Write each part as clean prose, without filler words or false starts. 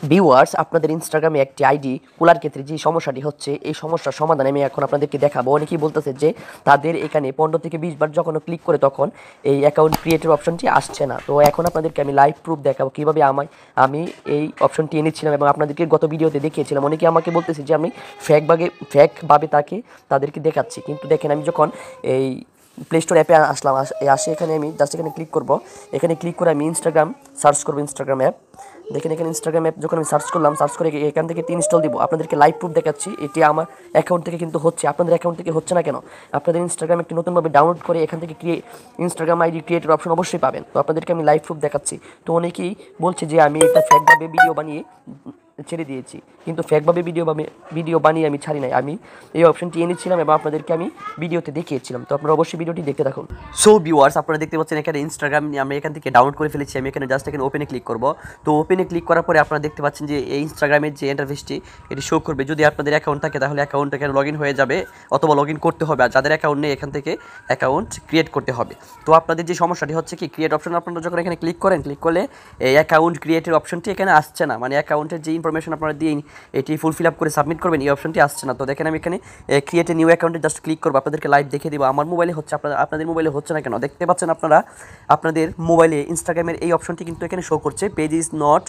Viewers, আপনাদের ইনস্টাগ্রামে একটি আইডি খোলার ক্ষেত্রে যে সমস্যাটি হচ্ছে, এই সমস্যার সমাধান আমি এখন আপনাদেরকে দেখাবো। অনেকেই বলতেছে যে তাদের এখানে 15 থেকে 20 বার যখন ক্লিক করে তখন এই অ্যাকাউন্ট ক্রিয়েটের অপশনটি আসছে না। তো এখন আপনাদেরকে আমি লাইভ প্রুফ দেখাবো কীভাবে আমি এই অপশনটি এনেছিলাম এবং আপনাদেরকে গত ভিডিওতে দেখিয়েছিলাম। অনেকে আমাকে বলতেছে যে আমি ফেকভাবে তাদেরকে দেখাচ্ছি, কিন্তু দেখেন আমি যখন এই প্লে স্টোর অ্যাপে আসলাম, এখানে আমি জাস্ট এখানে ক্লিক করব। এখানে ক্লিক করে আমি ইনস্টাগ্রাম সার্চ করবো, ইনস্টাগ্রাম অ্যাপ। দেখেন এখানে ইনস্টাগ্রাম অ্যাপ যখন আমি সার্চ করলাম, সার্চ করে এখান থেকে ইনস্টল দিব। আপনাদেরকে লাইভ প্রুফ দেখাচ্ছি, এটি আমার অ্যাকাউন্ট থেকে কিন্তু হচ্ছে। আপনাদের অ্যাকাউন্ট থেকে হচ্ছে না কেন? আপনাদের ইনস্টাগ্রাম একটি নতুনভাবে ডাউনলোড করে এখান থেকে ইনস্টাগ্রাম আইডি ক্রিয়েটের অপশন অবশ্যই পাবেন। তো আপনাদেরকে আমি লাইভ প্রুফ দেখাচ্ছি। তো অনেকেই বলছে যে আমি এটা ফেকভাবে ভিডিও বানিয়ে ছেড়ে দিয়েছি, কিন্তু ফেকভাবে ভিডিও বানিয়ে আমি ছাড়ি নাই। আমি এই অপশনটি এনেছিলাম এবং আপনাদেরকে আমি ভিডিওতে দেখিয়েছিলাম। তো আপনারা অবশ্যই ভিডিওটি দেখতে থাকুন। সো ভিউয়ার্স, আপনারা দেখতে পাচ্ছেন এখানে ইনস্টাগ্রাম আমি এখান থেকে ডাউনলোড করে ফেলেছি। আমি এখানে জাস্ট এখানে ওপেনে ক্লিক করব। তো ওপেনে ক্লিক করার পরে আপনারা দেখতে পাচ্ছেন যে এই ইনস্টাগ্রামের যে ইন্টারফেসটি এটি শো করবে। যদি আপনাদের অ্যাকাউন্ট থাকে তাহলে অ্যাকাউন্ট এখানে লগ ইন হয়ে যাবে অথবা লগ ইন করতে হবে, আর যাদের অ্যাকাউন্ট নেই এখান থেকে অ্যাকাউন্ট ক্রিয়েট করতে হবে। তো আপনাদের যে সমস্যাটি হচ্ছে কি, ক্রিয়েট অপশন আপনারা যখন এখানে ক্লিক করলে এই অ্যাকাউন্ট ক্রিয়েটের অপশনটি এখানে আসছে না। মানে অ্যাকাউন্টের যে ইনফরমেশন আপনারা দিয়ে এটি ফুল আপ করে সাবমিট করবেন, এই অপশনটি আসছে না। তো দেখেন আমি এখানে ক্রিয়েট এ নিউ অ্যাকাউন্টে জাস্ট ক্লিক করবো, আপনাদেরকে লাইভ দেখে দিব। আমার মোবাইলে হচ্ছে, আপনাদের মোবাইলে হচ্ছে না কেন? দেখতে পাচ্ছেন আপনারা আপনাদের মোবাইলে ইনস্টাগ্রামের এই অপশনটি কিন্তু এখানে শো করছে, page is not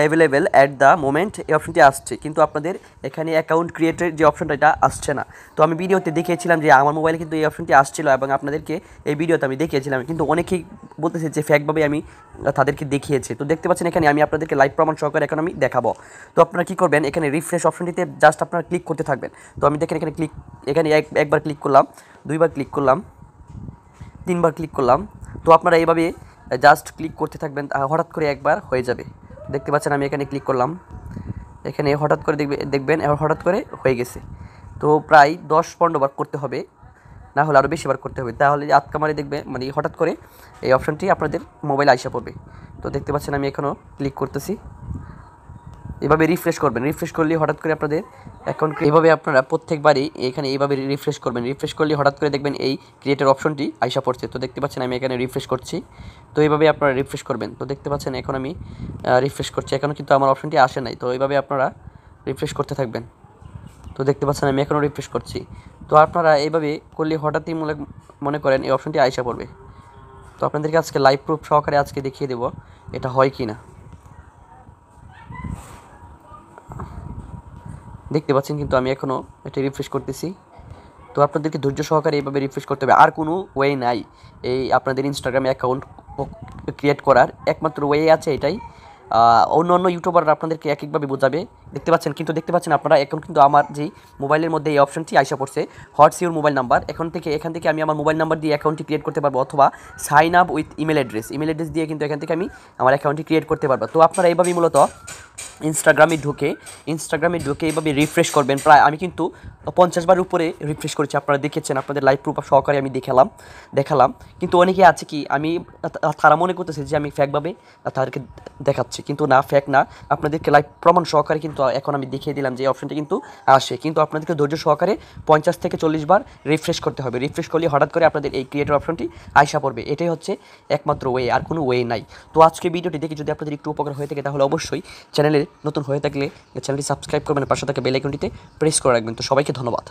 available at the moment. এই অপশনটি আসছে, কিন্তু আপনাদের এখানে অ্যাকাউন্ট ক্রিয়েটের যে অপশনটা এটা আসছে না। তো আমি ভিডিওতে দেখিয়েছিলাম যে আমার মোবাইলে কিন্তু এই অপশনটি আসছিল এবং আপনাদেরকে এই ভিডিওতে আমি দেখিয়েছিলাম, কিন্তু অনেকেই বলতেছে যে ফেকভাবে আমি তাদেরকে দেখিয়েছি। তো দেখতে পাচ্ছেন এখানে আমি আপনাদেরকে লাইভ প্রমাণ সহকারে এখন আমি দেখাবো। তো আপনারা কী করবেন, এখানে রিফ্রেশ অপশনটিতে জাস্ট আপনারা ক্লিক করতে থাকবেন। তো আমি দেখেন এখানে একবার ক্লিক করলাম, দুইবার ক্লিক করলাম, তিনবার ক্লিক করলাম। তো আপনারা এইভাবে জাস্ট ক্লিক করতে থাকবেন, হঠাৎ করে একবার হয়ে যাবে। দেখতে পাচ্ছেন আমি এখানে ক্লিক করলাম, এখানে হঠাৎ করে দেখবেন হঠাৎ করে হয়ে গেছে। তো প্রায় 10-15 বার করতে হবে, না হলে আরও বেশি বার করতে হবে, তাহলে আতকামারে দেখবে মানে হঠাৎ করে এই অপশনটি আপনাদের মোবাইলে আইসা পড়বে। তো দেখতে পাচ্ছেন আমি এখনও ক্লিক করতেছি। এভাবে রিফ্রেশ করবেন, রিফ্রেশ করলে হঠাৎ করে আপনাদের অ্যাকাউন্ট, এভাবে আপনারা প্রত্যেকবারই এখানে এইভাবে রিফ্রেশ করবেন। রিফ্রেশ করলে হঠাৎ করে দেখবেন এই ক্রিয়েটের অপশনটি আইসা পড়ছে। তো দেখতে পাচ্ছেন আমি এখানে রিফ্রেশ করছি। তো এইভাবে আপনারা রিফ্রেশ করবেন। তো দেখতে পাচ্ছেন এখন আমি রিফ্রেশ করছি, এখনও কিন্তু আমার অপশনটি আসে নাই। তো এইভাবে আপনারা রিফ্রেশ করতে থাকবেন। তো দেখতে পাচ্ছেন আমি এখনও রিফ্রেশ করছি। তো আপনারা এইভাবে করলে হঠাৎই মনে করেন এই অপশনটি আইসা পড়বে। তো আপনাদেরকে আজকে লাইভ প্রুফ সহকারে আজকে দেখিয়ে দেবো এটা হয় কি না। দেখতে পাচ্ছেন কিন্তু আমি এখনও এটা রিফ্রেশ করতেছি। তো আপনাদেরকে ধৈর্য সহকারে এইভাবে রিফ্রেশ করতে হবে, আর কোনো ওয়ে নাই এই আপনাদের ইনস্টাগ্রামে অ্যাকাউন্ট ক্রিয়েট করার। একমাত্র ওয়ে আছে এটাই। অন্য ইউটিউবাররা আপনাদেরকে একভাবে বোঝাবে। দেখতে পাচ্ছেন আপনারা এখন কিন্তু আমার যেই মোবাইলের মধ্যে এই অপশনটি আইসা পড়ছে, হোয়াটস ইউর মোবাইল নাম্বার। এখান থেকে আমি আমার মোবাইল নাম্বার দিয়ে অ্যাকাউন্টটি ক্রিয়েট করতে পারবো, অথবা sign up with email address দিয়ে কিন্তু এখান থেকে আমি আমার অ্যাকাউন্টটি ক্রিয়েট করতে পারবো। তো আপনারা এইভাবেই মূলত ইনস্টাগ্রামে ঢুকে এইভাবে রিফ্রেশ করবেন। প্রায় আমি কিন্তু 50 বার উপরে রিফ্রেশ করেছি, আপনারা দেখেছেন, আপনাদের লাইভ প্রুফ সহকারে আমি দেখালাম। কিন্তু অনেকে আছে কি, তারা মনে করতেছে যে আমি ফেকভাবে তাদেরকে দেখাচ্ছি, কিন্তু না, ফেক না। আপনাদেরকে লাইভ প্রমাণ সহকারে কিন্তু এখন আমি দেখিয়ে দিলাম যে এই অপশনটি কিন্তু আসে, কিন্তু আপনাদেরকে ধৈর্য সহকারে 50 থেকে 40 বার রিফ্রেশ করতে হবে। রিফ্রেশ করলে হঠাৎ করে আপনাদের এই ক্রিয়েটর অপশনটি আইসা পড়বে। এটাই হচ্ছে একমাত্র ওয়ে, আর কোনো ওয়ে নাই। তো আজকে ভিডিওটি দেখে যদি আপনাদের একটু উপকার হয়ে থাকে তাহলে অবশ্যই চ্যানেলে নতুন হয়ে থাকলে চ্যানেলটি সাবস্ক্রাইব করবেন, পাশে থাকা বেল আইকনটিতে প্রেস করে রাখবেন। তো সবাইকে ধন্যবাদ।